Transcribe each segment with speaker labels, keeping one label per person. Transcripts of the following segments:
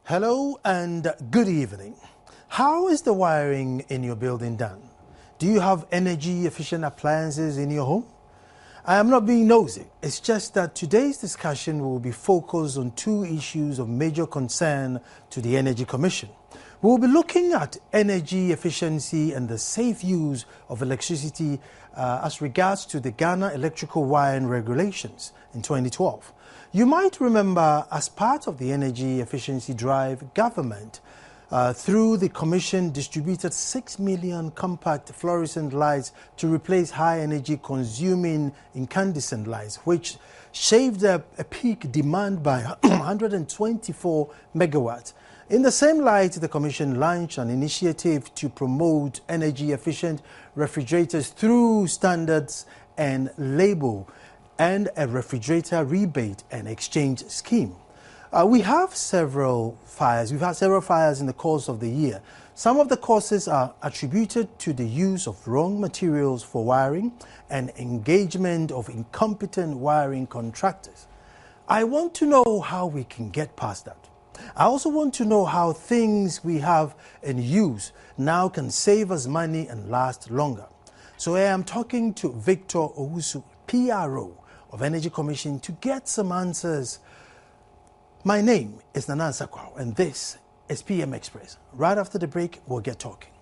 Speaker 1: Hello and good evening. How is the wiring in your building done? Do you have energy efficient appliances in your home? I am not being nosy. It's just that today's discussion will be focused on two issues of major concern to the Energy Commission. We will be looking at energy efficiency and the safe use of electricity as regards to the Ghana Electrical Wiring Regulations in 2012. You might remember, as part of the energy efficiency drive, government through the Commission distributed 6 million compact fluorescent lights to replace high energy consuming incandescent lights, which shaved up a peak demand by 124 megawatts. In the same light, the Commission launched an initiative to promote energy efficient refrigerators through standards and label and a refrigerator rebate and exchange scheme. We have several fires. We've had several fires in the course of the year. Some of the causes are attributed to the use of wrong materials for wiring and engagement of incompetent wiring contractors. I want to know how we can get past that. I also want to know how things we have in use now can save us money and last longer. So I am talking to Victor Owusu, PRO of Energy Commission, to get some answers. My name is Nana Sakwao, and this is PM Express. Right after the break, we'll get talking.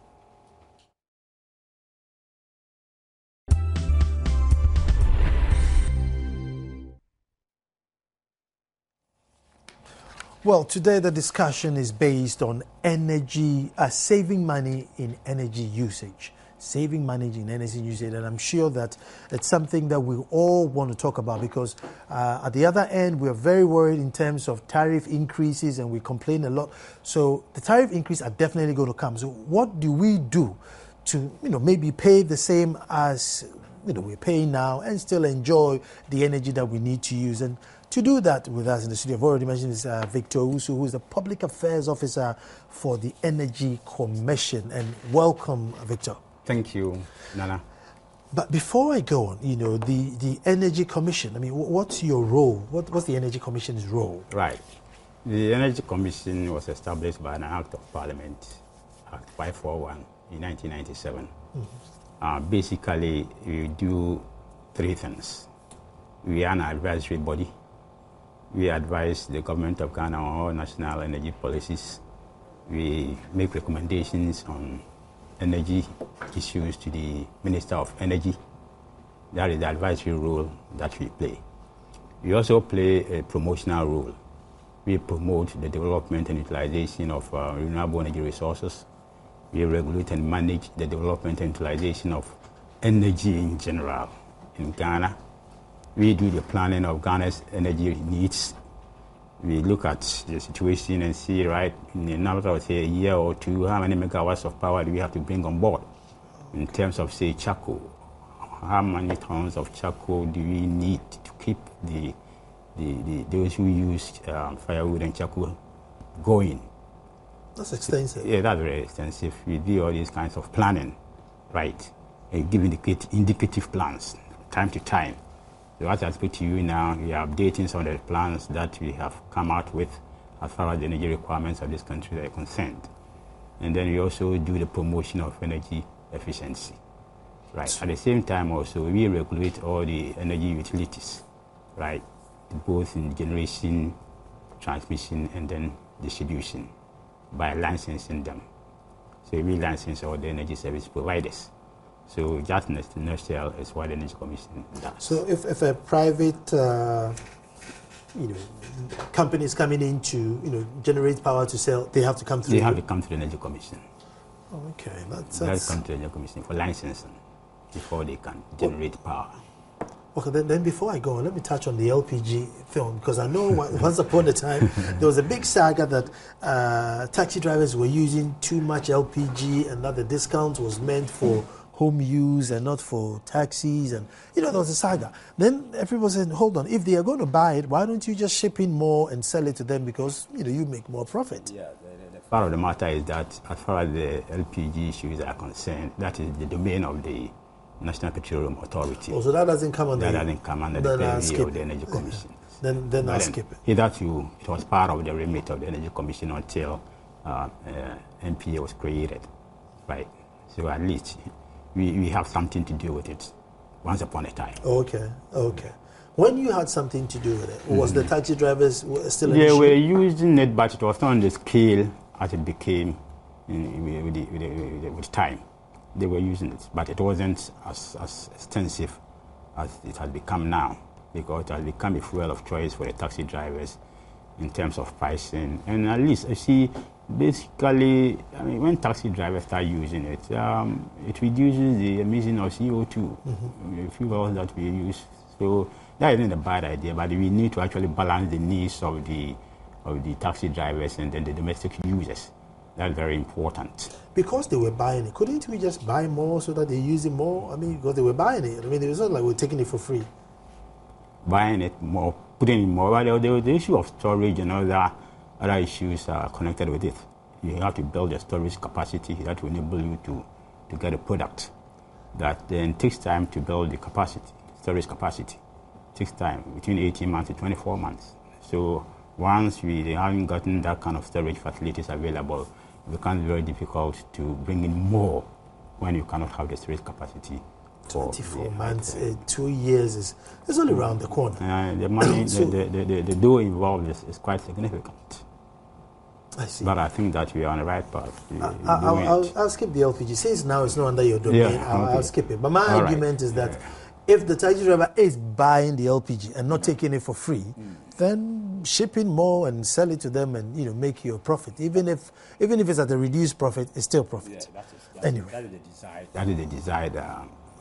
Speaker 1: Well, today the discussion is based on energy, saving money in energy usage. Saving money in energy usage, and I'm sure that it's something that we all want to talk about because at the other end, we're very worried in terms of tariff increases, and we complain a lot. So the tariff increase are definitely going to come. So what do we do to, maybe pay the same as, we're paying now and still enjoy the energy that we need to use? And to do that with us in the studio, I've already mentioned, is Victor Owusu, who is the Public Affairs Officer for the Energy Commission. And welcome, Victor.
Speaker 2: Thank you, Nana.
Speaker 1: But before I go on, the Energy Commission, what's your role? What's the Energy Commission's role?
Speaker 2: Right. The Energy Commission was established by an Act of Parliament, Act 541, in 1997. Mm-hmm. Basically, we do three things. We are an advisory body. We advise the government of Ghana on all national energy policies. We make recommendations on energy issues to the Minister of Energy. That is the advisory role that we play. We also play a promotional role. We promote the development and utilization of renewable energy resources. We regulate and manage the development and utilization of energy in general in Ghana. We do the planning of Ghana's energy needs. We look at the situation and see, right, in a matter of, say, a year or two, how many megawatts of power do we have to bring on board? In terms of, say, charcoal, how many tons of charcoal do we need to keep those who use firewood and charcoal going?
Speaker 1: That's extensive.
Speaker 2: Yeah, that's very extensive. We do all these kinds of planning, right, and give indicative plans time to time. So as I speak to you now, we are updating some of the plans that we have come out with as far as the energy requirements of this country are concerned. And then we also do the promotion of energy efficiency. Right. At the same time also, we regulate all the energy utilities, right, both in generation, transmission, and then distribution by licensing them. So we license all the energy service providers. So just in a nutshell is what the Energy Commission does.
Speaker 1: So if a private company is coming in to generate power to sell, they have to come through.
Speaker 2: They have to come to the Energy Commission.
Speaker 1: Okay,
Speaker 2: that's they have to come to the Energy Commission for licensing before they can generate power.
Speaker 1: Okay, then before I go on, let me touch on the LPG film, because I know once upon a time there was a big saga that taxi drivers were using too much LPG and that the discount was meant for home use and not for taxis, and there was a saga. Then everyone said, hold on, if they are going to buy it, why don't you just ship in more and sell it to them, because you make more profit?
Speaker 2: Yeah, the part of the matter is that as far as the LPG issues are concerned, that is the domain of the National Petroleum Authority.
Speaker 1: Oh, so that doesn't come under
Speaker 2: That doesn't come under the purview of the Energy Commission.
Speaker 1: Then I'll skip it.
Speaker 2: Hitherto, it was part of the remit of the Energy Commission until NPA was created, right? So at least we have something to do with it once upon a time.
Speaker 1: Okay. When you had something to do with it, was the taxi drivers still an
Speaker 2: They
Speaker 1: issue?
Speaker 2: were using it, but it was not on the scale as it became with time. They were using it, but it wasn't as extensive as it has become now, because it has become a fuel of choice for the taxi drivers in terms of pricing. And at least, you see, basically, I mean, when taxi drivers start using it, it reduces the emission of CO2, the fuels that we use. So that isn't a bad idea, but we need to actually balance the needs of the taxi drivers and then the domestic users. That's very important.
Speaker 1: Because they were buying it, couldn't we just buy more so that they use it more? I mean, because they were buying it. I mean, it was not like we're taking it for free.
Speaker 2: Buying it more, putting it more. Well, the issue of storage and other issues are connected with it. You have to build a storage capacity that will enable you to get a product. That then takes time to build the capacity, storage capacity. It takes time, between 18 months to 24 months. So once we haven't gotten that kind of storage facilities available, it becomes very difficult to bring in more when you cannot have the storage capacity.
Speaker 1: 24 months, 2 years is only around the corner.
Speaker 2: The money, so, the dough involved is quite significant.
Speaker 1: I see.
Speaker 2: But I think that we are on the right path.
Speaker 1: I'll skip the LPG. Since now it's not under your domain, I'll skip it. But my argument is that if the taxi driver is buying the LPG and not taking it for free, then shipping more and sell it to them and make you a profit. Even if it's at a reduced profit, it's still profit. Anyway,
Speaker 2: that is the desired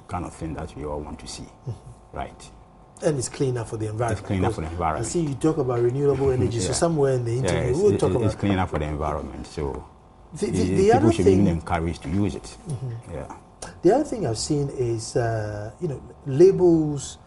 Speaker 2: kind of thing that we all want to see, right?
Speaker 1: And it's cleaner for the environment.
Speaker 2: It's cleaner for the environment.
Speaker 1: I see you talk about renewable energy, so somewhere in the interview we'll talk about.
Speaker 2: It's cleaner for the environment, so
Speaker 1: the
Speaker 2: people should be encouraged to use it.
Speaker 1: The other thing I've seen is labels.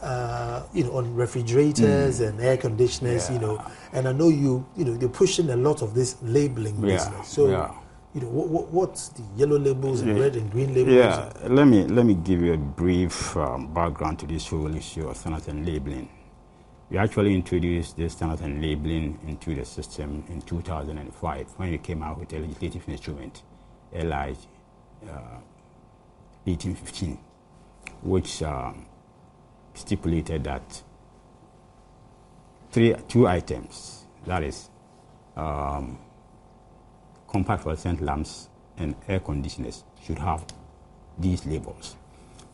Speaker 1: On refrigerators and air conditioners, and I know you're pushing a lot of this labeling business. So, what's the yellow labels and red and green labels?
Speaker 2: Yeah, let me give you a brief background to this whole issue of standards and labeling. We actually introduced this standards and labeling into the system in 2005 when we came out with a legislative instrument, LI 1815, which stipulated that two items, that is compact fluorescent lamps and air conditioners, should have these labels.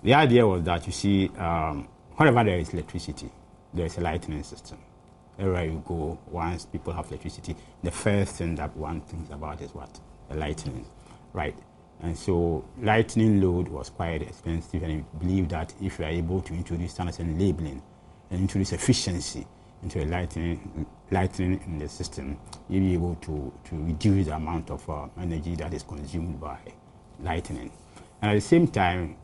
Speaker 2: The idea was that, you see, wherever there is electricity, there is a lightning system. Everywhere you go, once people have electricity, the first thing that one thinks about is what? The lightning, right? And so lightning load was quite expensive, and I believe that if you are able to introduce standards and labeling and introduce efficiency into a lightning in the system, you'll be able to reduce the amount of energy that is consumed by lightning. And at the same time,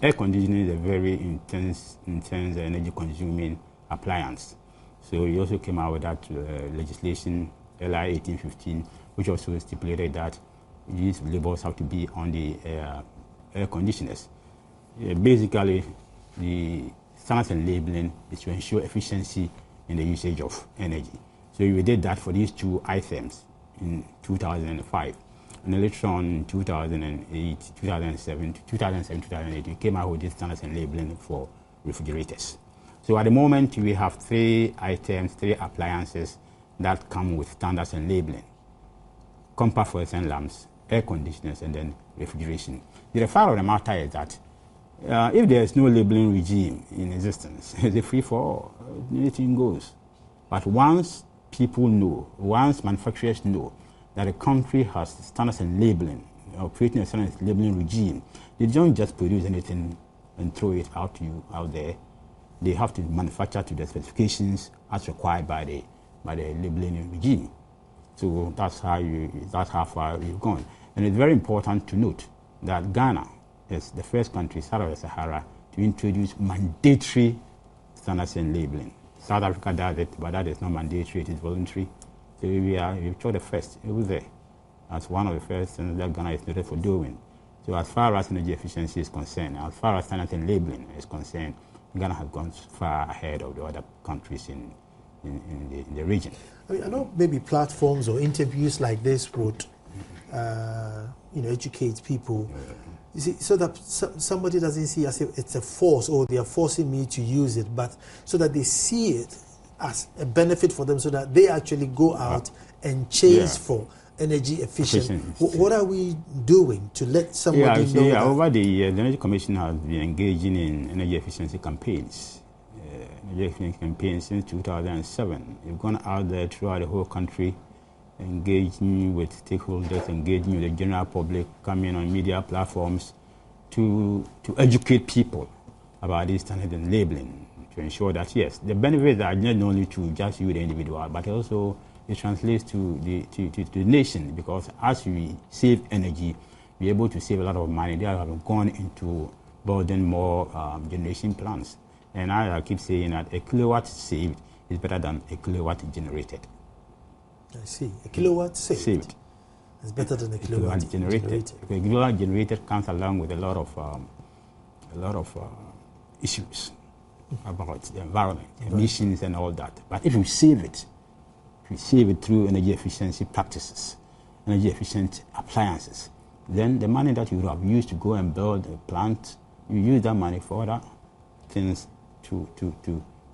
Speaker 2: air conditioning is a very intense energy consuming appliance. So we also came out with that legislation, LI 1815, which also stipulated that these labels have to be on the air conditioners. Basically, the standards and labeling is to ensure efficiency in the usage of energy. So we did that for these two items in 2005. And later on in 2008, 2007, 2008, we came out with these standards and labeling for refrigerators. So at the moment, we have three appliances that come with standards and labeling: compact fluorescent lamps, air conditioners, and then refrigeration. The fact of the matter is that if there is no labeling regime in existence, it's a free-for-all. Anything goes. But once people know, once manufacturers know that a country has standards and labeling, creating a standards and labeling regime, they don't just produce anything and throw it out there. They have to manufacture to the specifications as required by the labeling regime. So that's how far we've gone. And it's very important to note that Ghana is the first country south of the Sahara to introduce mandatory standards and labeling. South Africa does it, but that is not mandatory, it is voluntary. So we've chose the first over there. That's one of the first things that Ghana is noted for doing. So as far as energy efficiency is concerned, as far as standard and labeling is concerned, Ghana has gone far ahead of the other countries in the region.
Speaker 1: I mean, I know maybe platforms or interviews like this would, educate people. You see, so that somebody doesn't see as if it's a force or they are forcing me to use it, but so that they see it as a benefit for them, so that they actually go out and chase for energy efficient. What are we doing to let somebody know?
Speaker 2: Yeah, over the years, the Energy Commission has been engaging in energy efficiency campaigns. Energy efficiency campaigns since 2007. We've gone out there throughout the whole country, engaging with stakeholders, engaging with the general public, coming on media platforms to educate people about this standard and labeling, to ensure that, yes, the benefits are not only to just you, the individual, but also it translates to the nation, because as we save energy, we're able to save a lot of money. They have gone into building more generation plants. And I keep saying that a kilowatt saved is better than a kilowatt generated.
Speaker 1: I see. A kilowatt saved is better than a kilowatt generated.
Speaker 2: A kilowatt generated comes along with a lot of issues about the environment, emissions and all that. But if you save it through energy efficiency practices, energy efficient appliances, then the money that you would have used to go and build a plant, you use that money for other things to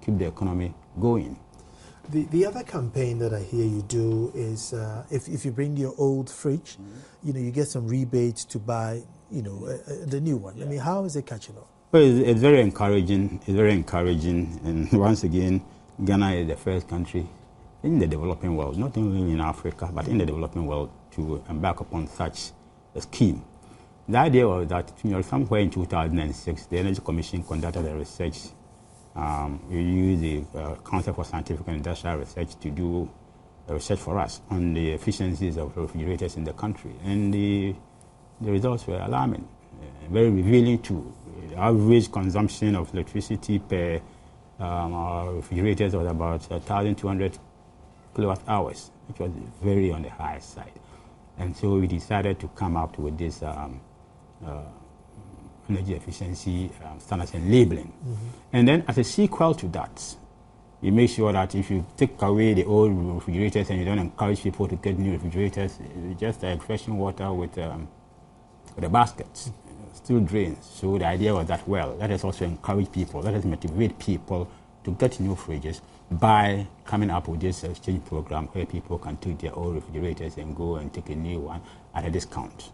Speaker 2: keep the economy going.
Speaker 1: The other campaign that I hear you do is if you bring your old fridge, you get some rebates to buy, the new one. Yeah. I mean, how is it catching on?
Speaker 2: Well, it's very encouraging. It's very encouraging. And once again, Ghana is the first country in the developing world, not only in Africa, but in the developing world, to embark upon such a scheme. The idea was that somewhere in 2006, the Energy Commission conducted a research. We used the Council for Scientific and Industrial Research to do a research for us on the efficiencies of refrigerators in the country. And the results were alarming, very revealing too. The average consumption of electricity per our refrigerators was about 1,200 kilowatt hours, which was very on the high side. And so we decided to come up with this energy efficiency standards and labeling. And then as a sequel to that, you make sure that if you take away the old refrigerators and you don't encourage people to get new refrigerators, just like freshen water with the baskets, still drains. So the idea was that, well, let us also encourage people, let us motivate people to get new fridges by coming up with this exchange program where people can take their old refrigerators and go and take a new one at a discount.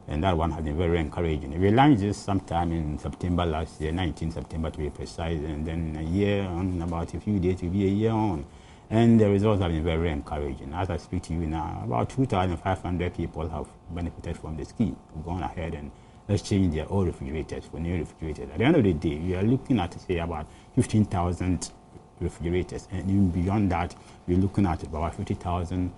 Speaker 2: And that one has been very encouraging. We launched this sometime in September last year, 19 September to be precise, and then a year on, about a few days, to be a year on. And the results have been very encouraging. As I speak to you now, about 2,500 people have benefited from the scheme, gone ahead and exchanged their old refrigerators for new refrigerators. At the end of the day, we are looking at, say, about 15,000 refrigerators. And even beyond that, we're looking at about 50,000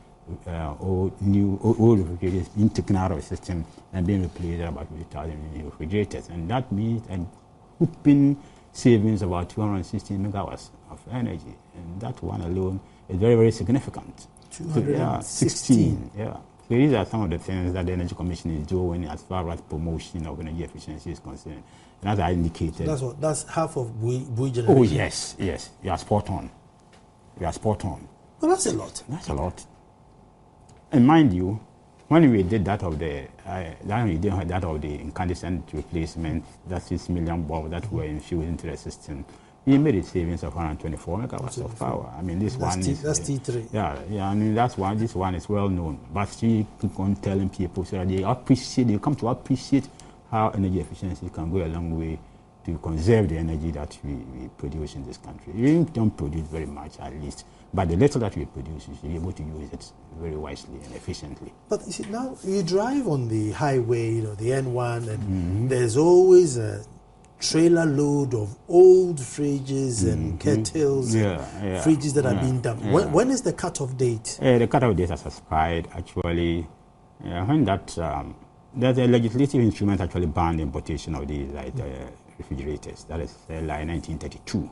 Speaker 2: old refrigerators being taken out of the system and being replaced at about 50,000 new refrigerators. And that means a whooping savings of about 260 megawatts of energy. And that one alone is very, very significant.
Speaker 1: 216.
Speaker 2: Yeah. So these are some of the things that the Energy Commission is doing as far as promotion of energy efficiency is concerned. And as I indicated...
Speaker 1: That's half of Bui generation.
Speaker 2: Oh, yes. You are spot on. Well,
Speaker 1: that's a lot.
Speaker 2: That's a lot. And mind you, when we did that of the incandescent replacement, that 6 million bulbs that were infused into the system, we made a savings of 124 megawatts of power. I mean, that's
Speaker 1: T3.
Speaker 2: Yeah. I mean, this one is well known. But still keep on telling people so that they come to appreciate how energy efficiency can go a long way to conserve the energy that we produce in this country. We don't produce very much, at least, but the little that we produce, we should be able to use it very wisely and efficiently.
Speaker 1: But you see, now you drive on the highway, the N1, and there's always a trailer load of old fridges and kettles and fridges that are being dumped. When is the cut-off date?
Speaker 2: The cut-off date has expired, actually. When there's a legislative instrument actually banned the importation of these refrigerators. That is like 1932,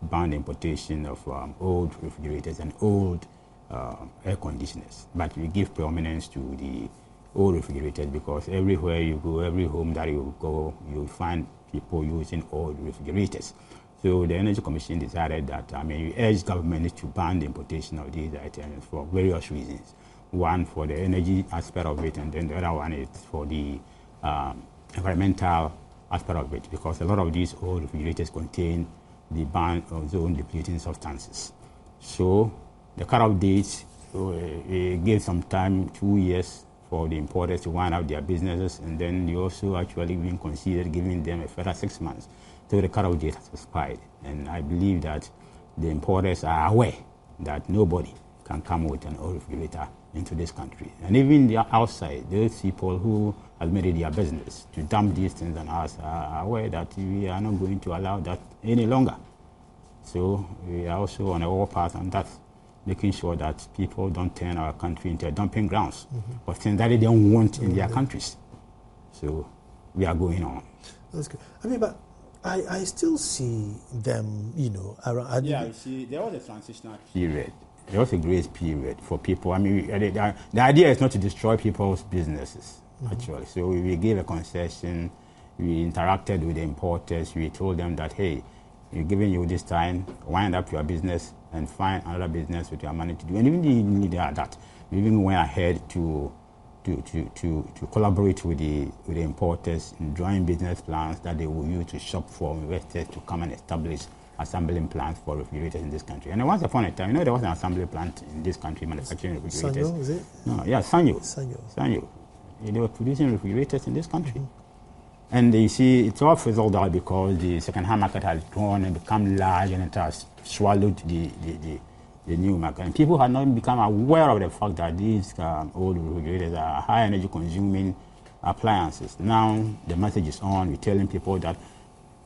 Speaker 2: banned the importation of old refrigerators and old air conditioners. But we give prominence to the oil refrigerators, because everywhere you go, every home that you go, you find people using oil refrigerators. So the Energy Commission decided that, we urged government to ban the importation of these items for various reasons. One, for the energy aspect of it, and then the other one is for the environmental aspect of it, because a lot of these oil refrigerators contain the banned ozone-depleting substances. So the cut-off date gave some time, 2 years, for the importers to wind up their businesses, and then they also actually even considered giving them a further 6 months. So the cut-off date has expired, and I believe that the importers are aware that nobody can come with an oil refrigerator into this country. And even the outside, those people who have made it their business to dump these things on us are aware that we are not going to allow that any longer. So we are also on a warpath on that, making sure that people don't turn our country into a dumping grounds for things that they don't want in their countries. So we are going on.
Speaker 1: That's good. But I still see them, around.
Speaker 2: Yeah, you see, there was a transitional period. There was a grace period for people. The idea is not to destroy people's businesses, actually. So we gave a concession. We interacted with the importers. We told them that, hey, we're giving you this time, wind up your business and find another business with your money to do. And even that, we even went ahead to collaborate with the importers in drawing business plans that they will use to shop for investors to come and establish assembling plants for refrigerators in this country. And once upon a time, there was an assembly plant in this country manufacturing refrigerators.
Speaker 1: Sanyo, is it?
Speaker 2: No, yeah, Sanyo. They were producing refrigerators in this country. And you see, it's all fizzled out because the second-hand market has grown and become large, and it has swallowed the new market. And people have not become aware of the fact that these old refrigerators are high energy consuming appliances. Now the message is on. We're telling people that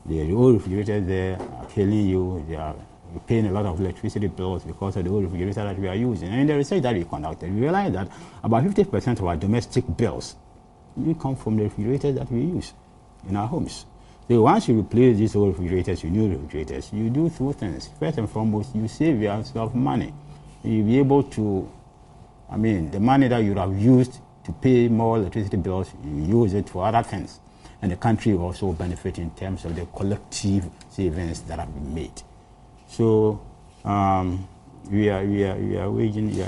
Speaker 2: the old refrigerators there are killing you. You're paying a lot of electricity bills because of the old refrigerators that we are using. And in the research that we conducted, we realized that about 50% of our domestic bills come from the refrigerators that we use in our homes. So once you replace these old refrigerators with new refrigerators, you do two things. First and foremost, you save yourself money. You'll be able to, the money that you have used to pay more electricity bills, you use it for other things. And the country will also benefit in terms of the collective savings that have been made. So we are waging the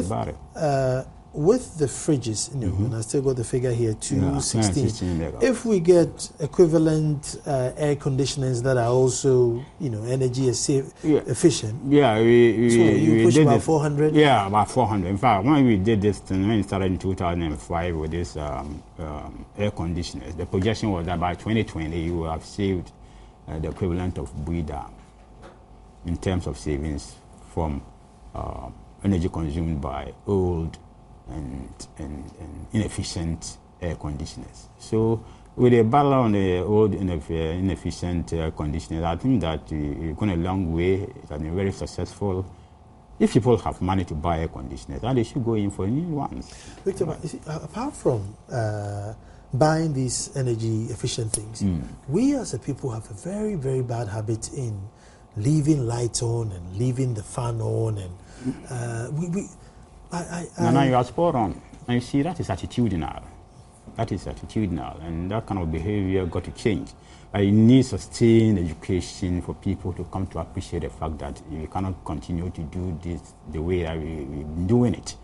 Speaker 2: battle.
Speaker 1: With the fridges, and I still got the figure here, 216. If we get equivalent air conditioners that are also, energy efficient, we push about 400.
Speaker 2: Yeah, about 400. In fact, when we did this thing, when we started in 2005 with this air conditioners, the projection was that by 2020 you will have saved the equivalent of Buida in terms of savings from energy consumed by old and inefficient air conditioners. So with a battle on the old inefficient air conditioners, I think that we've gone a long way. It has been very successful. If people have money to buy air conditioners, then they should go in for new ones.
Speaker 1: Victor, apart from buying these energy efficient things, we as a people have a very, very bad habit in leaving lights on and leaving the fan on, and
Speaker 2: No, you are spot on. And you see, that is attitudinal. And that kind of behavior got to change. You need sustained education for people to come to appreciate the fact that we cannot continue to do this the way that we've been doing it.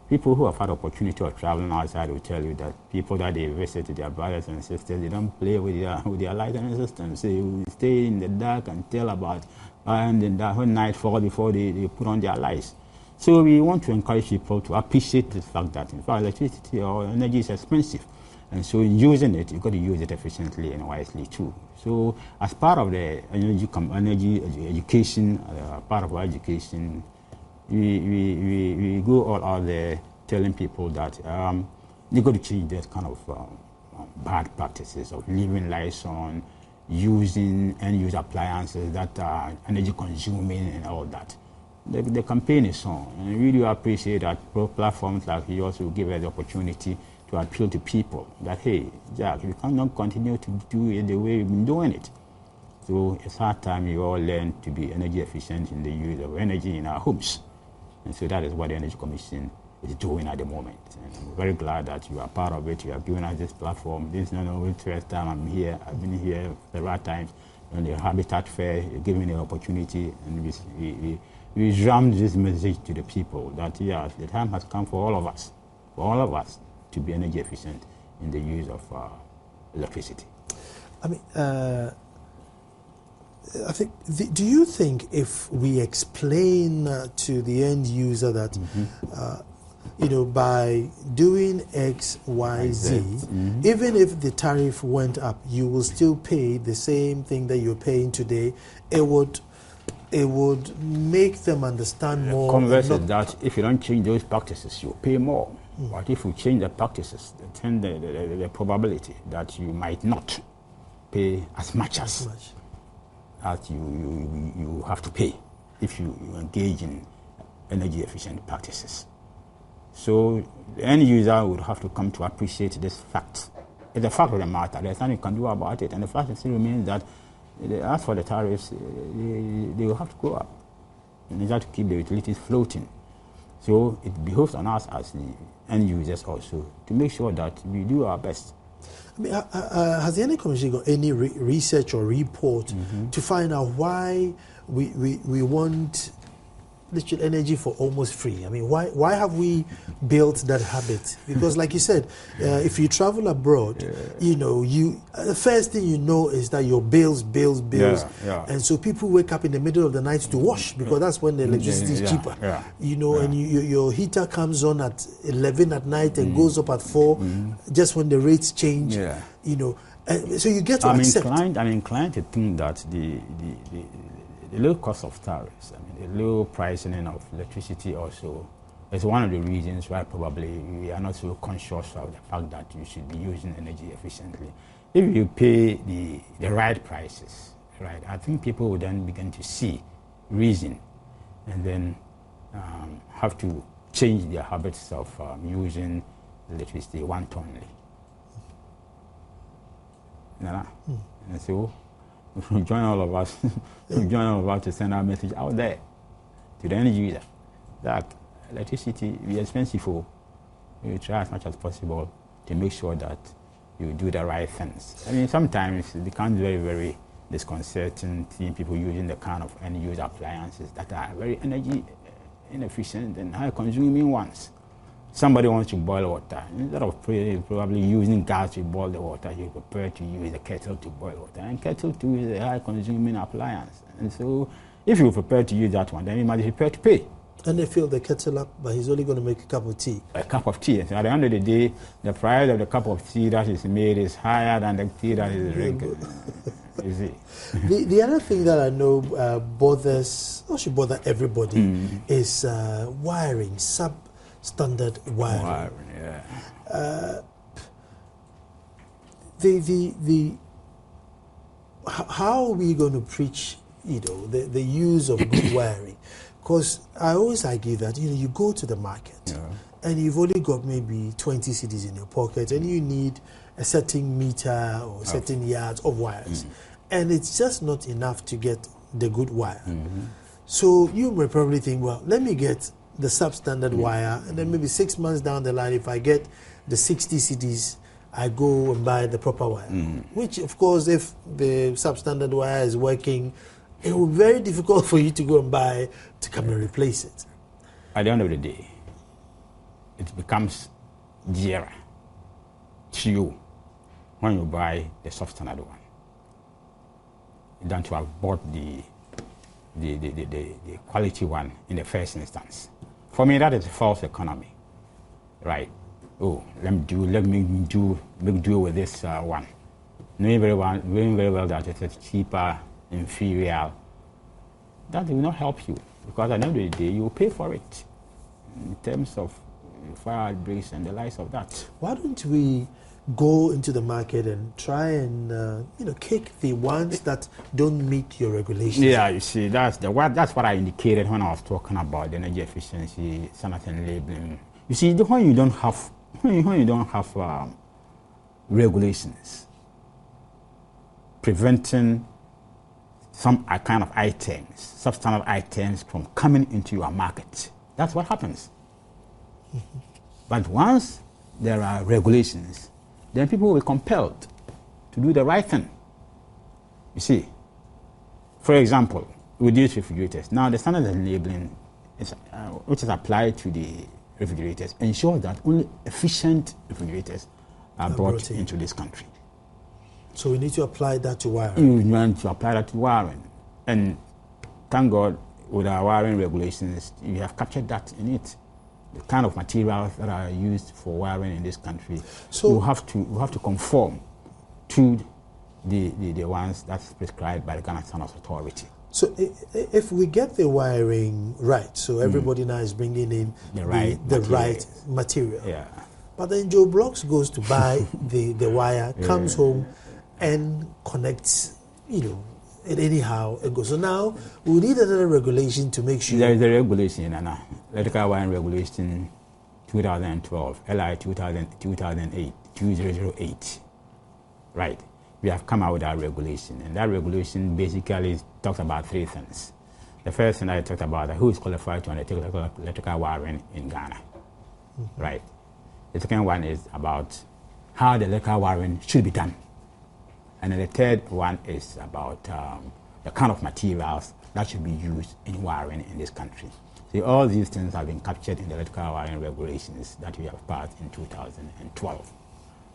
Speaker 2: People who have had opportunity of traveling outside will tell you that people that they visit, their brothers and sisters, they don't play with their lighting systems. They will stay in the dark until about when night falls before they put on their lights. So we want to encourage people to appreciate the fact that, in fact, electricity or energy is expensive. And so in using it, you've got to use it efficiently and wisely too. So as part of the energy education, part of our education, we go all out there telling people that you've got to change that kind of bad practices of leaving lights on, using end-use appliances that are energy consuming and all that. The campaign is on, and I really appreciate that platforms like yours will give us the opportunity to appeal to people that, hey, Jack, we cannot continue to do it the way we've been doing it. So it's hard time you all learn to be energy efficient in the use of energy in our homes. And so that is what the Energy Commission is doing at the moment. And I'm very glad that you are part of it. You have given us this platform. This is not only the first time I'm here. I've been here several times on the Habitat Fair. You give me the opportunity, and we rammed this message to the people that yes, the time has come for all of us to be energy efficient in the use of electricity.
Speaker 1: I mean, I think. Do you think if we explain to the end user that, by doing X, Y, Z, even if the tariff went up, you will still pay the same thing that you're paying today? It would make them understand more.
Speaker 2: Converse is that if you don't change those practices, you pay more. But if you change the practices, then the probability that you might not pay as much as you have to pay if you engage in energy efficient practices. So the end user would have to come to appreciate this fact. It's a fact of the matter. There's nothing you can do about it. And the fact still remains that as for the tariffs, they will have to go up. And they have to keep the utilities floating. So it behoves on us as the end users also to make sure that we do our best.
Speaker 1: I mean, has the Energy Commission got any research or report to find out why we want literal energy for almost free? I mean, why have we built that habit? Because like you said, if you travel abroad, the first thing you know is that your bills. And so people wake up in the middle of the night to wash because that's when the electricity is cheaper. And your heater comes on at 11 at night and goes up at 4 just when the rates change. So you get to accept.
Speaker 2: I'm inclined to think that the low cost of tariffs, the low pricing of electricity also is one of the reasons why probably we are not so conscious of the fact that you should be using energy efficiently. If you pay the right prices, right, I think people will then begin to see reason and then have to change their habits of using electricity one-tonely. And so join all of us to send our message out there to the end user that electricity is expensive. You try as much as possible to make sure that you do the right things. I mean, sometimes it becomes very, very disconcerting seeing people using the kind of end user appliances that are very energy inefficient and high consuming ones. Somebody wants to boil water. Instead of probably using gas to boil the water, you prepare to use a kettle to boil water. And kettle too is a high-consuming appliance. And so if you prepare to use that one, then you must be prepared to pay.
Speaker 1: And they fill the kettle up, but he's only going to make a cup of tea.
Speaker 2: A cup of tea. So at the end of the day, the price of the cup of tea that is made is higher than the tea that is drinking. You see?
Speaker 1: The other thing that I know should bother everybody is wiring, standard wiring. How are we going to preach, the use of good wiring? Because I always argue that you go to the market and you've only got maybe 20 cedis in your pocket and you need a certain meter or certain yards of wires, and it's just not enough to get the good wire. So you may probably think, well, let me get the substandard wire, and then maybe 6 months down the line, if I get the 60 cedis, I go and buy the proper wire. Which, of course, if the substandard wire is working, it will be very difficult for you to go and buy to come and replace it.
Speaker 2: At the end of the day, it becomes dearer to you when you buy the substandard one than to have bought the quality one in the first instance. For me, that is a false economy, right? Oh, let me do with this one. Knowing very well that it is cheaper, inferior. That will not help you, because at the end of the day, you will pay for it in terms of fire outbreaks and the likes of that.
Speaker 1: Why don't we go into the market and try and kick the ones that don't meet your regulations?
Speaker 2: Yeah, you see, that's what I indicated when I was talking about the energy efficiency, something labeling. You see, when you don't have regulations preventing some kind of items, substandard items from coming into your market, that's what happens. But once there are regulations, then people will be compelled to do the right thing. You see, for example, with these refrigerators, now the standard enabling, which is applied to the refrigerators, ensures that only efficient refrigerators are brought into this country.
Speaker 1: So we need to apply that to wiring.
Speaker 2: You want to apply that to wiring. And thank God, with our wiring regulations, you have captured that in it. The kind of materials that are used for wiring in this country, so you have to conform to the ones that's prescribed by the Ghana Standards Authority.
Speaker 1: So if we get the wiring right, so everybody now is bringing in the right material.
Speaker 2: Yeah.
Speaker 1: But then Joe Blocks goes to buy the wire, comes home and connects, it anyhow it goes. So now we need another regulation to make sure.
Speaker 2: There is a regulation, Electrical Wiring Regulation 2012, LI 2008. Right. We have come out with our regulation, and that regulation basically talks about three things. The first thing I talked about is who is qualified to undertake electrical wiring in Ghana. Right. The second one is about how the electrical wiring should be done. And then the third one is about the kind of materials that should be used in wiring in this country. See, all these things have been captured in the electrical wiring regulations that we have passed in 2012.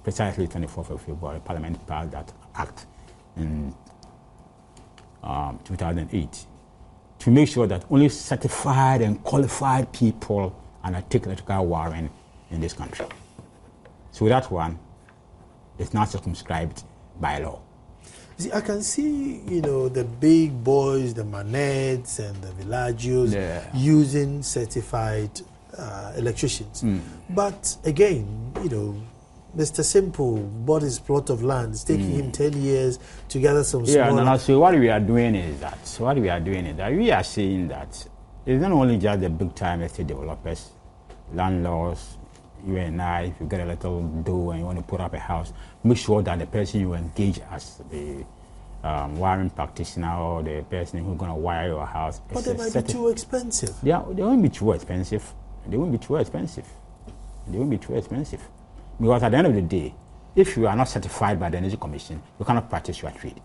Speaker 2: Precisely 24th of February, Parliament passed that act in 2008 to make sure that only certified and qualified people undertake electrical wiring in this country. So that one is not circumscribed by law.
Speaker 1: See, I can see, the big boys, the Manettes and the Villagios using certified electricians. But again, Mr. Simple bought his plot of land. It's taking him 10 years to gather some small...
Speaker 2: So what we are doing is that we are saying that it's not only just the big-time estate developers, landlords, you and I, if you get a little dough and you want to put up a house, make sure that the person you engage as the wiring practitioner or the person who's going to wire your house...
Speaker 1: But they might be too expensive.
Speaker 2: Yeah, they won't be too expensive. Because at the end of the day, if you are not certified by the Energy Commission, you cannot practice your trade.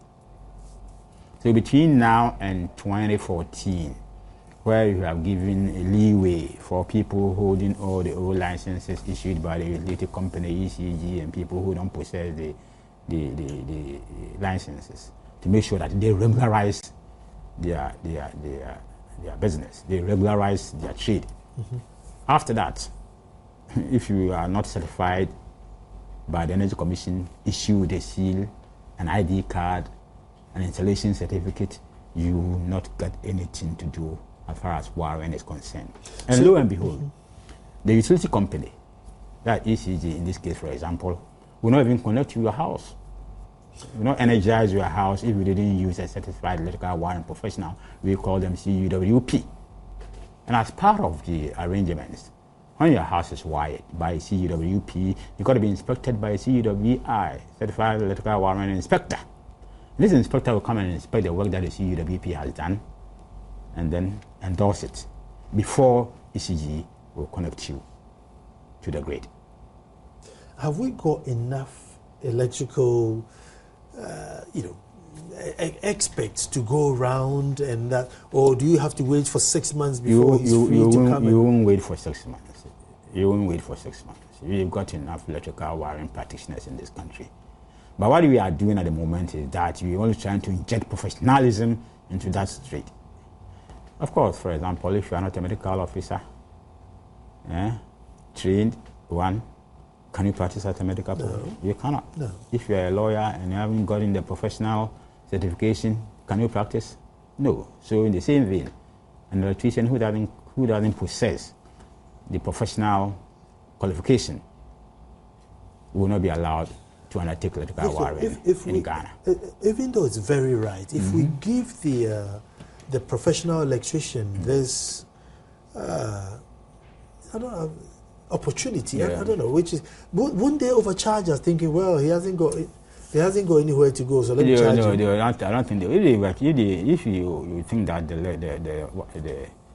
Speaker 2: So between now and 2014, where you have given a leeway for people holding all the old licenses issued by the utility company, ECG, and people who don't possess the licenses, to make sure that they regularize their business, they regularize their trade. After that, if you are not certified by the Energy Commission, issue the seal, an ID card, an installation certificate, you will not get anything to do as far as wiring is concerned. And so, lo and behold, the utility company, that ECG in this case, for example, will not even connect to your house. Will not energize your house if you didn't use a certified electrical wiring professional. We call them CUWP. And as part of the arrangements, when your house is wired by CUWP, you've got to be inspected by a CUWI, Certified Electrical Wiring Inspector. This inspector will come and inspect the work that the CUWP has done and then endorse it before ECG will connect you to the grid.
Speaker 1: Have we got enough electrical, experts to go around and that, or do you have to wait for 6 months before he's free to come?
Speaker 2: You won't wait for 6 months. You won't wait for 6 months. We've got enough electrical wiring practitioners in this country. But what we are doing at the moment is that we're only trying to inject professionalism into that trade. Of course, for example, if you are not a medical officer, trained, can you practice as a medical professional?
Speaker 1: No.
Speaker 2: You cannot.
Speaker 1: No.
Speaker 2: If you are a lawyer and you haven't gotten the professional certification, can you practice? No. So in the same vein, an electrician who doesn't possess the professional qualification will not be allowed to undertake electrical wiring in Ghana.
Speaker 1: Even though it's very right, if we give the professional electrician this, opportunity, I don't know, which is, wouldn't they overcharge us, thinking, well, he hasn't got anywhere to go, so let me charge him?
Speaker 2: No, I don't think they will. If you think that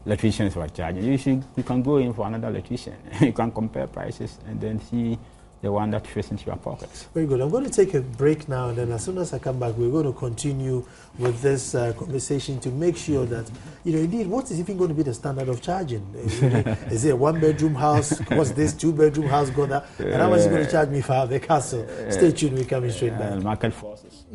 Speaker 2: electricians were charging. You can go in for another electrician. You can compare prices and then see the one that fits into your pockets.
Speaker 1: Very good. I'm going to take a break now, and then as soon as I come back, we're going to continue with this conversation to make sure that, indeed, what is even going to be the standard of charging? Is it a one-bedroom house? What's this two-bedroom house going to? And how much is it going to charge me for the castle? Stay tuned. We're coming straight back.
Speaker 2: Market forces.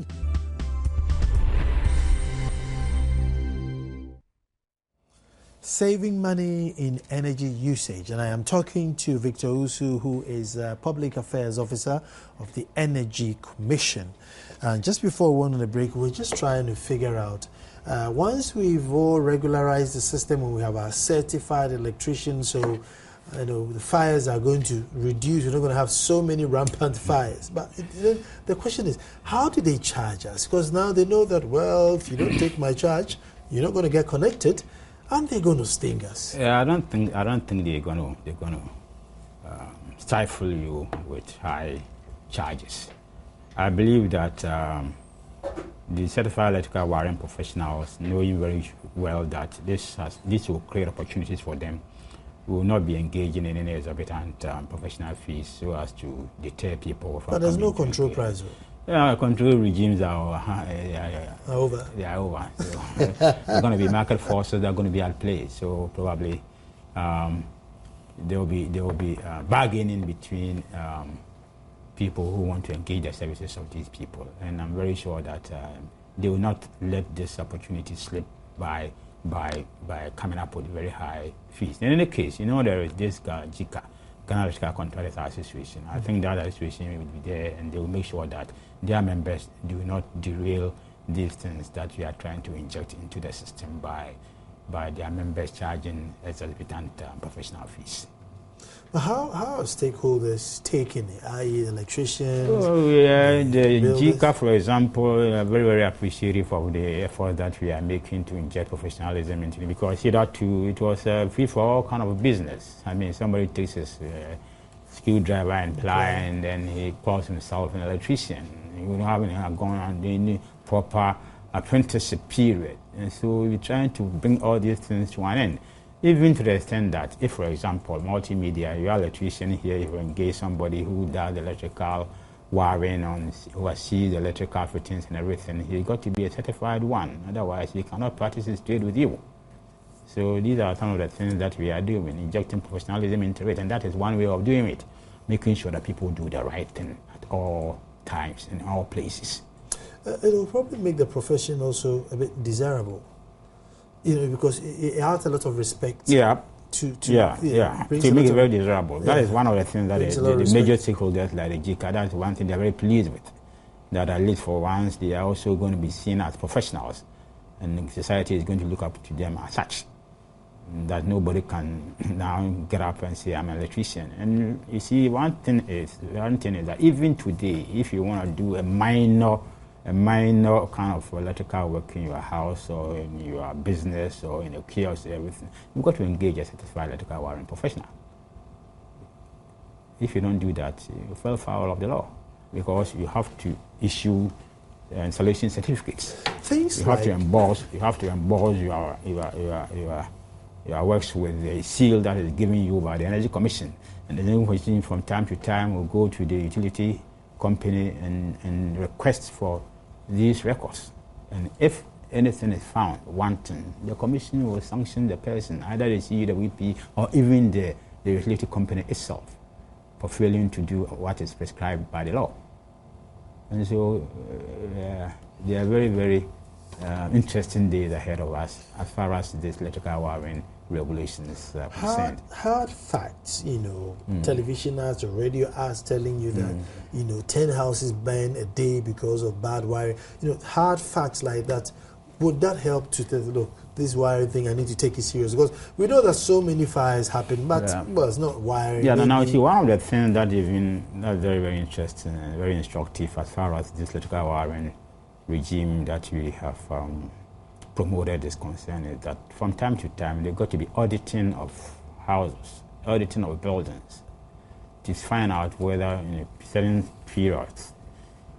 Speaker 1: Saving money in energy usage, and I am talking to Victor Usu, who is Public Affairs Officer of the Energy Commission. And just before we went on the break, we're just trying to figure out, once we've all regularized the system and we have our certified electricians, so the fires are going to reduce, we're not going to have so many rampant fires. But the question is, how do they charge us? Because now they know that, well, if you don't take my charge, you're not going to get connected. Aren't they going to sting us?
Speaker 2: Yeah, I don't think they're going to stifle you with high charges. I believe that the certified electrical wiring professionals, knowing very well that this will create opportunities for them, will not be engaging in any exorbitant professional fees so as to deter people from.
Speaker 1: But there's no control price.
Speaker 2: Yeah, control regimes are
Speaker 1: over.
Speaker 2: They are over. So, there are going to be market forces that are going to be at play. So probably there will be bargaining between people who want to engage the services of these people. And I'm very sure that they will not let this opportunity slip by coming up with very high fees. In any case, there is this JICA, Ghana Electrical Contractors Association. I think that association will be there, and they will make sure that their members do not derail these things that we are trying to inject into the system by their members charging exorbitant professional fees.
Speaker 1: But how are stakeholders taking it, i.e. electricians?
Speaker 2: Oh, yeah, the JICA, for example, are very, very appreciative of the effort that we are making to inject professionalism into it, because hitherto it was free for all kind of business. I mean, somebody takes his screwdriver and ply, and then he calls himself an electrician. You haven't gone on any proper apprenticeship period. And so we're trying to bring all these things to an end. Even to the extent that if, for example, multimedia, you're an electrician here, you engage somebody who does electrical wiring, who sees the electrical fittings and everything, he's got to be a certified one. Otherwise, he cannot practice his trade with you. So these are some of the things that we are doing, injecting professionalism into it, and that is one way of doing it, making sure that people do the right thing at all times, in all places.
Speaker 1: It will probably make the profession also a bit desirable. Because it has a lot of respect.
Speaker 2: Yeah.
Speaker 1: To
Speaker 2: make it very desirable. That is one of the things that the major stakeholders like the JICA, that's one thing they're very pleased with. That at least for once, they are also going to be seen as professionals, and society is going to look up to them as such. That nobody can now get up and say, I'm an electrician. And you see, one thing is that even today, if you want to do a minor kind of electrical work in your house or in your business or in a kiosk, everything, you've got to engage a certified electrical wiring professional. If you don't do that, you fall foul of the law, because you have to issue installation certificates. You have to emboss your works with a seal that is given you by the Energy Commission, and the Energy Commission from time to time will go to the utility company and request for these records. And if anything is found wanting, the commission will sanction the person, either the CEWP or even the utility company itself, for failing to do what is prescribed by the law. And so they are very, very interesting days ahead of us as far as this electrical wiring regulation is concerned.
Speaker 1: Hard facts, television ads or radio ads telling you that, 10 houses burn a day because of bad wiring. Hard facts like that, would that help to tell, look, this wiring thing, I need to take it serious? Because we know that so many fires happen, but well, it's not wiring.
Speaker 2: Yeah, now see, one of the things that's very, very interesting and very instructive as far as this electrical wiring regime that we have promoted is concerned is that from time to time they've got to be auditing of houses, auditing of buildings, to find out whether in a certain periods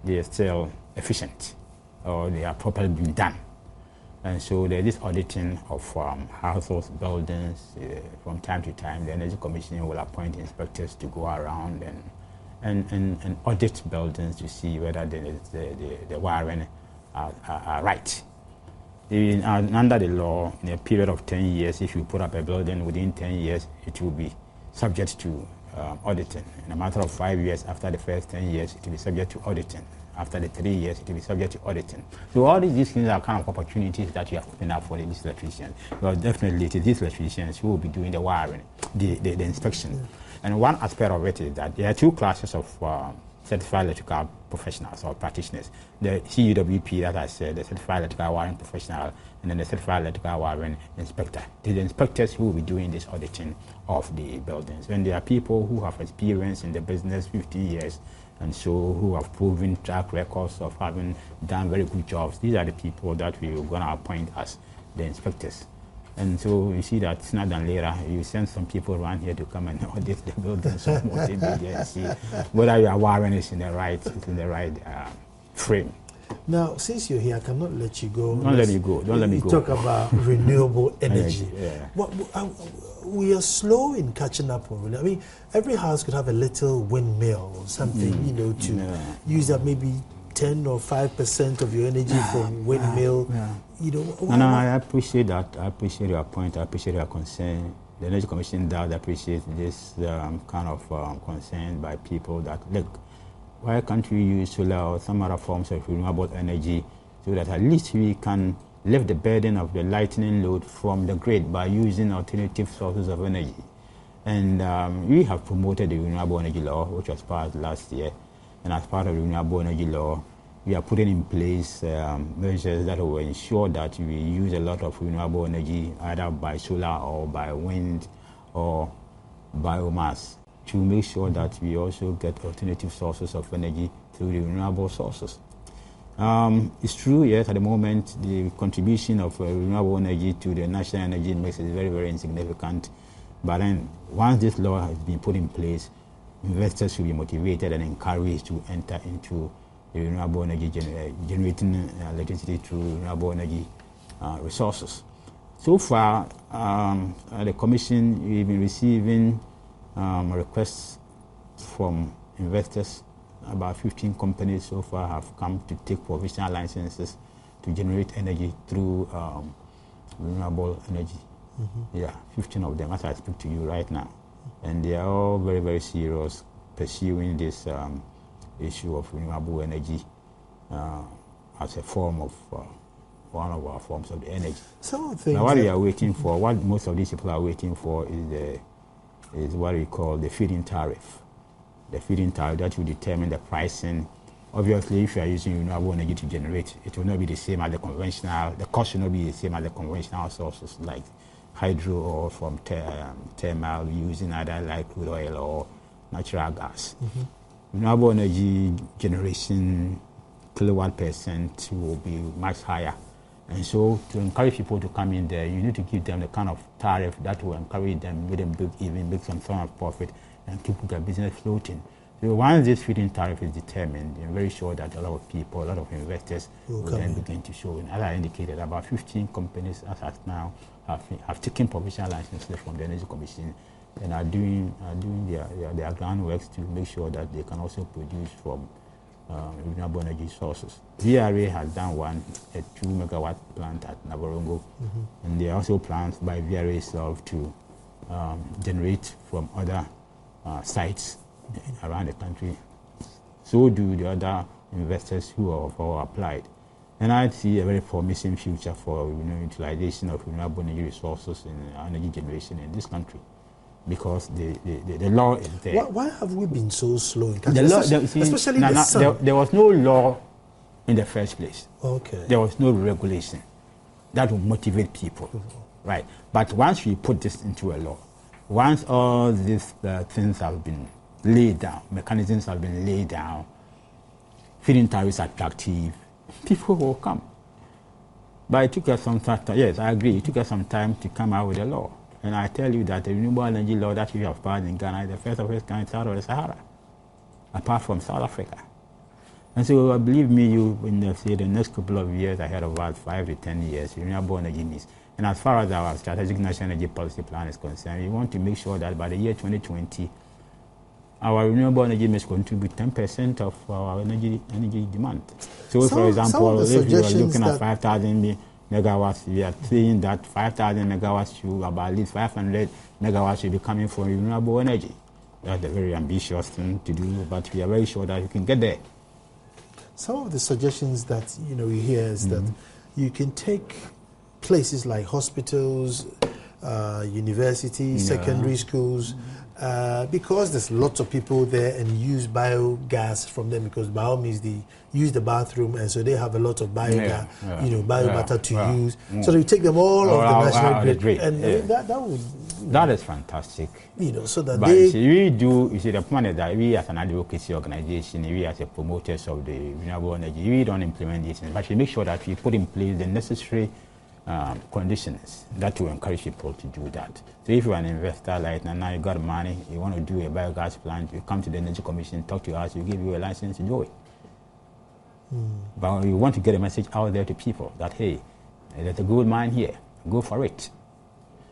Speaker 2: they are still efficient or they are properly being done. And so there's this auditing of households, buildings. From time to time, the Energy Commission will appoint inspectors to go around and audit buildings to see whether the wiring are right. Under the law, in a period of 10 years, if you put up a building within 10 years, it will be subject to auditing. In a matter of 5 years, after the first 10 years, it will be subject to auditing. After the 3 years, it will be subject to auditing. So all these things are kind of opportunities that you have opened up for these electricians. Because definitely it is these electricians who will be doing the wiring, the inspection. Yeah. And one aspect of it is that there are two classes of certified electrical professionals or practitioners. The CUWP, that I said, the certified electrical wiring professional, and then the certified electrical wiring inspector. The inspectors who will be doing this auditing of the buildings. And there are people who have experience in the business 15 years, and so who have proven track records of having done very good jobs. These are the people that we are going to appoint as the inspectors. And so you see that sooner than later, you send some people around here to come and audit the buildings of multimedia and see whether your wiring is in the right frame.
Speaker 1: Now, since you're here, I cannot let you go.
Speaker 2: Don't let me go. Don't let me go.
Speaker 1: Talk about renewable energy.
Speaker 2: Yeah.
Speaker 1: We are slow in catching up on renewable. I mean, every house could have a little windmill or something, to use up maybe 10 or 5% of your energy from windmill.
Speaker 2: I appreciate that. I appreciate your point. I appreciate your concern. The Energy Commission does appreciate this kind of concern by people that, look, why can't we use solar or some other forms of renewable energy so that at least we can lift the burden of the lightning load from the grid by using alternative sources of energy? And we have promoted the renewable energy law, which was passed last year. And as part of the renewable energy law, we are putting in place measures that will ensure that we use a lot of renewable energy, either by solar or by wind or biomass, to make sure that we also get alternative sources of energy through the renewable sources. It's true, yes, at the moment, the contribution of renewable energy to the national energy mix is very, very insignificant. But then, once this law has been put in place, investors should be motivated and encouraged to enter into the renewable energy, generating electricity through renewable energy resources. So far, the Commission, we've been receiving requests from investors. About 15 companies so far have come to take provisional licenses to generate energy through renewable energy. Yeah, 15 of them as I speak to you right now. And they are all very, very serious pursuing this issue of renewable energy as a form of one of our forms of the energy.
Speaker 1: Some of the things
Speaker 2: now, what we are waiting for, what most of these people are waiting for, is what we call the feed-in tariff. The feed-in tariff that will determine the pricing. Obviously, if you are using renewable energy to generate, it will not be the same as the conventional. The cost will not be the same as the conventional sources like hydro or from thermal, using either like crude oil or natural gas. Renewable energy generation kilowatt percent will be much higher. And so to encourage people to come in there, you need to give them the kind of tariff that will encourage them, make them make some sort of profit and keep their business floating. So once this feed-in tariff is determined, I'm very sure that a lot of people, a lot of investors will then begin to show. And as I indicated, about 15 companies as of now have taken provisional licenses from the Energy Commission and are doing their groundworks to make sure that they can also produce from renewable energy sources. VRA has done one, a 2 megawatt plant at Navarongo, and there are also plans by VRA itself to generate from other sites around the country. So do the other investors who have all applied. And I see a very promising future for utilization of renewable energy resources in energy generation in this country, because the law is there.
Speaker 1: Why have we been so slow in
Speaker 2: the law, especially the sun? There was no law in the first place.
Speaker 1: Okay.
Speaker 2: There was no regulation that would motivate people, right? But once we put this into a law, once all these things have been laid down, mechanisms have been laid down, feed-in tariffs are attractive, people will come. But it took us some time. Yes, I agree. It took us some time to come out with a law. And I tell you that the renewable energy law that we have passed in Ghana is the first of its kind out of the Sahara, apart from South Africa. And so, believe me, you in the next couple of years, ahead of about 5 to 10 years, renewable energy needs. And as far as our strategic national energy policy plan is concerned, we want to make sure that by the year 2020, our renewable energy must contribute 10% of our energy demand. So, for example, if you are looking at 5,000 megawatts, we are saying that 5,000 megawatts to about at least 500 megawatts will be coming from renewable energy. That's a very ambitious thing to do, but we are very sure that we can get there.
Speaker 1: Some of the suggestions that we hear is that you can take places like hospitals, universities, secondary schools, because there's lots of people there, and use biogas from them, because bio means they use the bathroom, and so they have a lot of biogas, biomatter to use. So you take them all off the national grid, and that would.
Speaker 2: That is fantastic.
Speaker 1: So that
Speaker 2: but we do. You see, the point is that we, as an advocacy organization, we as a promoters of the renewable energy, we don't implement these things, but we make sure that we put in place the necessary conditions that will encourage people to do that. So if you're an investor like now you got money, you want to do a biogas plant, you come to the Energy Commission, talk to us, we give you a license to do it. But we want to get a message out there to people that, hey, there's a gold mine here, go for it.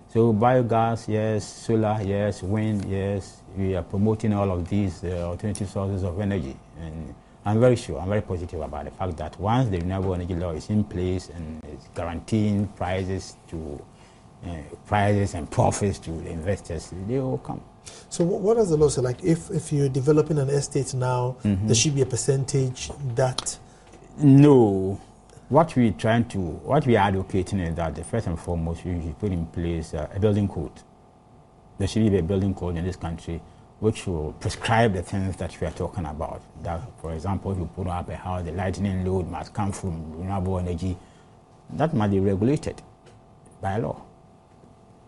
Speaker 2: So biogas, yes, solar, yes, wind, yes, we are promoting all of these alternative sources of energy. And I'm very positive about the fact that once the renewable energy law is in place and it's guaranteeing prices and profits to the investors, they will come.
Speaker 1: So what does the law say? Like if you're developing an estate now, there should be a percentage that...
Speaker 2: No. What we are advocating is that first and foremost, we should put in place a building code. There should be a building code in this country which will prescribe the things that we are talking about. That, for example, if you put up a house, the lightning load must come from renewable energy. That must be regulated by law.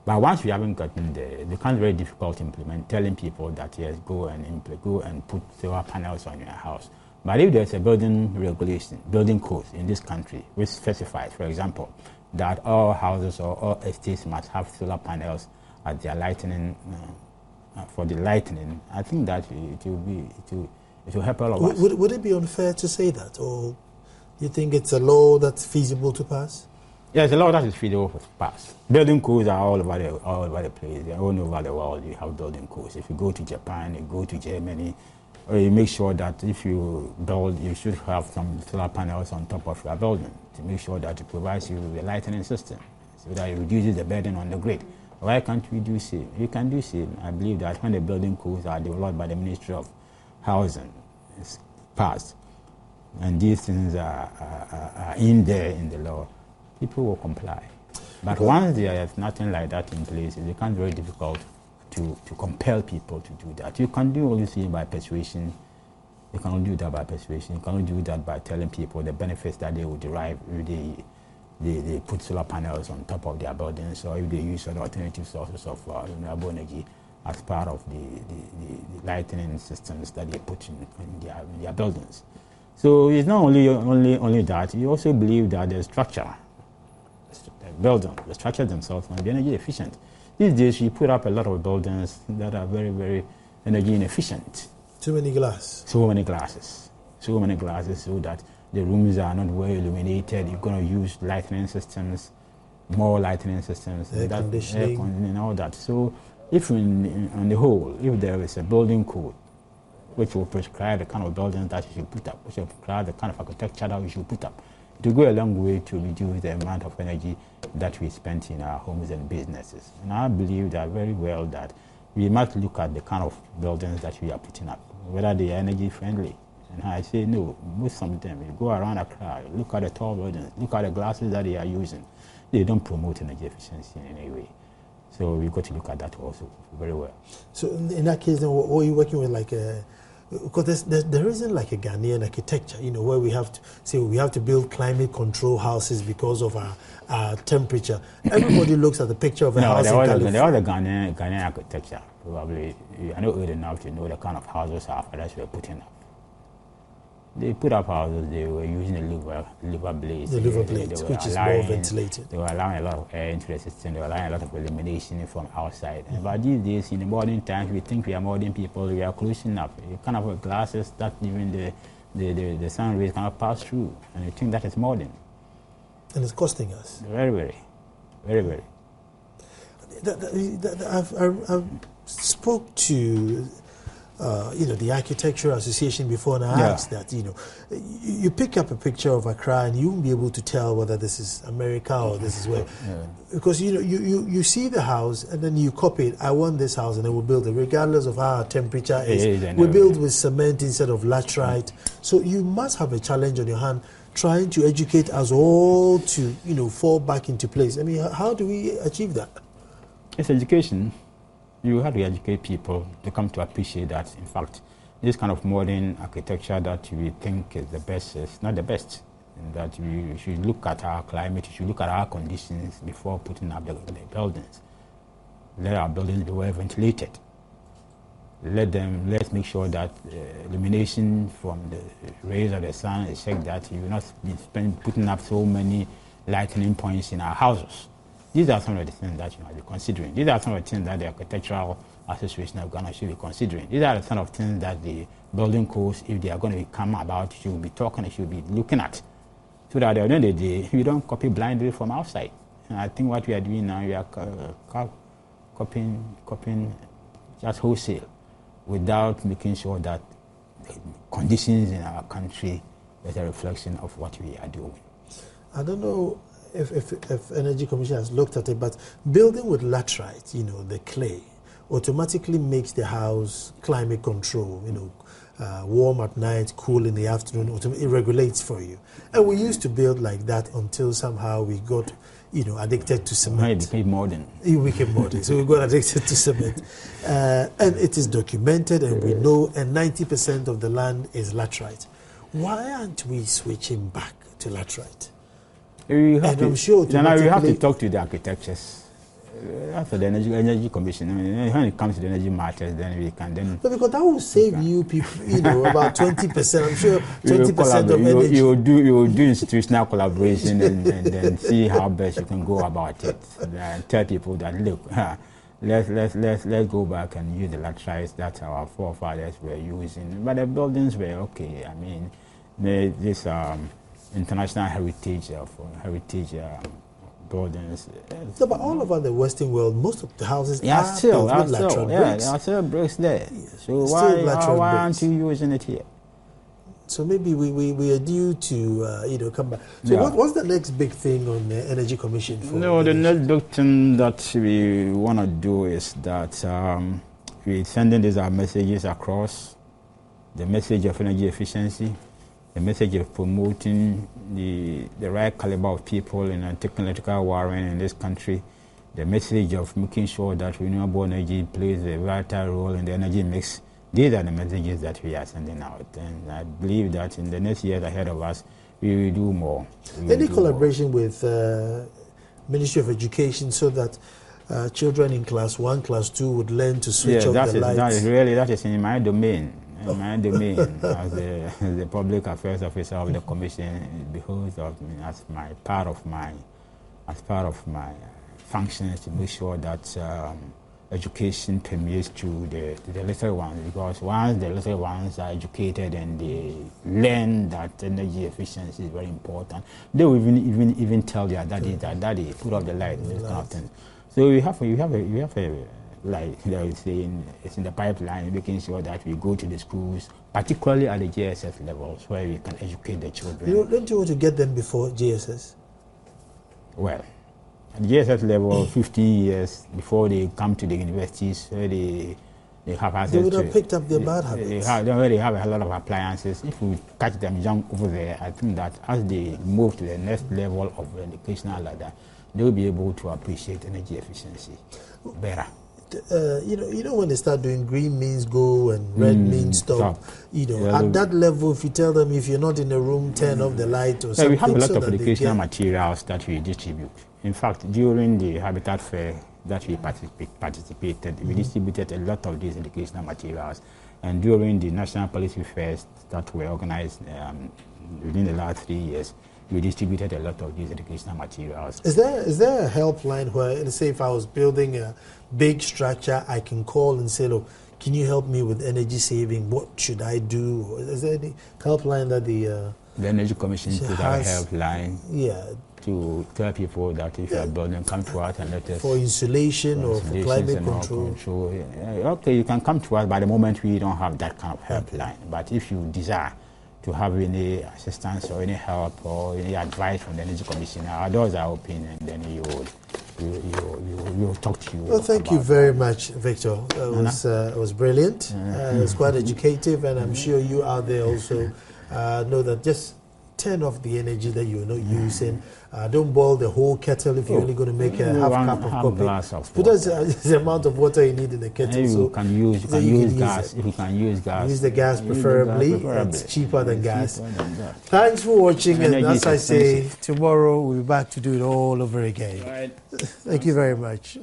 Speaker 2: But once we haven't gotten there, it becomes very difficult to implement, telling people that, yes, go and put solar panels on your house. But if there's a building regulation, building code in this country, which specifies, for example, that all houses or all estates must have solar panels at their lightning, for the lightning, I think that it will help all of us.
Speaker 1: Would it be unfair to say that, or you think it's a law that's feasible to pass?
Speaker 2: Yes, a law that is feasible to pass. Building codes are all over the place. They're all over the world. You have building codes. If you go to Japan, you go to Germany, or you make sure that if you build, you should have some solar panels on top of your building to make sure that it provides you with a lighting system so that it reduces the burden on the grid. Why can't we do same? We can do same. I believe that when the building codes are developed by the Ministry of Housing is passed, and these things are in there in the law, people will comply. But once there is nothing like that in place, it becomes very difficult to compel people to do that. You can do all this by persuasion. You can only do that by persuasion. You can only do that by telling people the benefits that they will derive if they put solar panels on top of their buildings, or if they use other alternative sources of renewable energy as part of the lighting systems that they put in their buildings. So it's not only that. You also believe that the structure, the structures themselves must be energy efficient. These days, you put up a lot of buildings that are very, very energy inefficient.
Speaker 1: Too many glass.
Speaker 2: So many glasses, so that the rooms are not well illuminated. You're going to use lighting systems, more lighting systems,
Speaker 1: air conditioning,
Speaker 2: and all that. So, if on the whole, if there is a building code which will prescribe the kind of buildings that you should put up, which will prescribe the kind of architecture that you should put up, it will go a long way to reduce the amount of energy that we spend in our homes and businesses. And I believe that very well that we must look at the kind of buildings that we are putting up, whether they are energy friendly. And I say no, most of them, you go around Accra, look at the tall buildings, look at the glasses that they are using. They don't promote energy efficiency in any way. So we've got to look at that also very well.
Speaker 1: So in that case, then, what are you working with, like because there isn't like a Ghanaian architecture, where we have to say we have to build climate control houses because of our temperature. Everybody looks at the picture of a house in California.
Speaker 2: There was a Ghanaian architecture. Probably, I know old enough to know the kind of houses our fathers were putting up. They put up houses, they were using a louver blades.
Speaker 1: The louver blades, which is more ventilated.
Speaker 2: They were allowing a lot of air into the system, they were allowing a lot of illumination from outside. But these days, in the modern times, we think we are modern people, we are closing up. You kind of have glasses that even the sun rays cannot pass through, and you think that is modern.
Speaker 1: And it's costing us.
Speaker 2: Very, very, very, very.
Speaker 1: I've spoke to the Architectural Association before, and I asked that, you pick up a picture of Accra and you won't be able to tell whether this is America or this is where. Because, you see the house and then you copy it. I want this house, and then we'll build it, regardless of how our temperature is. We build with cement instead of laterite. So you must have a challenge on your hand trying to educate us all to, fall back into place. I mean, how do we achieve that?
Speaker 2: It's education. You have to educate people to come to appreciate that, in fact, this kind of modern architecture that we think is the best is not the best. And that we should look at our climate, we should look at our conditions before putting up the buildings. Let our buildings be well ventilated. Let's make sure that illumination from the rays of the sun is checked, that you will not be putting up so many lightning points in our houses. These are some of the things that you might be considering. These are some of the things that the Architectural Association of Ghana should be considering. These are the some of the things that the building codes, if they are going to come about, should be talking, should be looking at. So that at the end of the day, we don't copy blindly from outside. And I think what we are doing now, we are copying just wholesale without making sure that conditions in our country is a reflection of what we are doing.
Speaker 1: I don't know if Energy Commission has looked at it, but building with laterite, the clay, automatically makes the house climate control, warm at night, cool in the afternoon, it regulates for you. And we used to build like that until somehow we got, addicted to cement.
Speaker 2: It became modern.
Speaker 1: It became modern, so we got addicted to cement. And it is documented, and we know, and 90% of the land is laterite. Why aren't we switching back to laterite?
Speaker 2: I'm sure you have to talk to the architects. After the energy commission, when it comes to the energy matters, then we can then.
Speaker 1: No, because that will save you people, about 20%. I'm sure 20% of energy.
Speaker 2: You will do institutional collaboration and then see how best you can go about it. And tell people that look, let's go back and use the laterites that our forefathers were using. But the buildings were okay. I mean, this international heritage buildings.
Speaker 1: No, but all over the Western world, most of the houses are built with lateral bricks.
Speaker 2: There are still bricks there. So why aren't you using it here?
Speaker 1: So maybe we are due to come back. So what's the next big thing on the Energy Commission?
Speaker 2: The next big thing that we want to do is that we're sending these messages across, the message of energy efficiency, the message of promoting the right caliber of people in technological wiring in this country, the message of making sure that renewable energy plays a vital role in the energy mix. These are the messages that we are sending out, and I believe that in the next years ahead of us, we will do more.
Speaker 1: Any collaboration with Ministry of Education so that children in class 1, class 2 would learn to switch off the lights?
Speaker 2: That is in my domain. My domain as the public affairs officer of the commission, it behoves of me as part of my functions to make sure that education permeates to the little ones, because once the little ones are educated and they learn that energy efficiency is very important, they will even tell their daddy that daddy put off the light and this kind of thing. So we have a like they were saying, it's in the pipeline, making sure that we go to the schools, particularly at the JSS levels, where we can educate the children.
Speaker 1: Don't you want to get them before JSS?
Speaker 2: Well, at the JSS level, 15 years before they come to the universities, where they have access to...
Speaker 1: They would have picked up their bad habits.
Speaker 2: They already have a lot of appliances. If we catch them young over there, I think that as they move to the next level of educational ladder, they will be able to appreciate energy efficiency better.
Speaker 1: When they start doing green means go and red means stop. At that level, if you tell them if you're not in the room, turn off the light or something.
Speaker 2: We have a lot of educational materials that we distribute. In fact, during the Habitat Fair that we participated, we distributed a lot of these educational materials. And during the national policy fairs that were organized within the last 3 years, we distributed a lot of these educational materials.
Speaker 1: Is there a helpline where, let's say if I was building a big structure, I can call and say, look, can you help me with energy saving? What should I do? Is there any helpline that the
Speaker 2: Energy Commission put out a helpline to tell people that if you are building, come to us and let us...
Speaker 1: For insulation or for climate control?
Speaker 2: Okay, you can come to us, but at the moment we don't have that kind of helpline. But if you desire to have any assistance or any help or any advice from the Energy Commission, our doors are open, and then we will talk to you.
Speaker 1: Well, thank you very much, Victor. It was brilliant. It was quite educative, and I'm sure you out there also know that just turn off the energy that you're not using. Don't boil the whole kettle if you're only going to make a half cup of coffee.
Speaker 2: Glass of
Speaker 1: put us the amount of water you need in the kettle.
Speaker 2: You can use gas. If you can use gas,
Speaker 1: use the gas preferably. It's cheaper than gas. Thanks for watching, and as I say, tomorrow we'll be back to do it all over again. Thank you very much.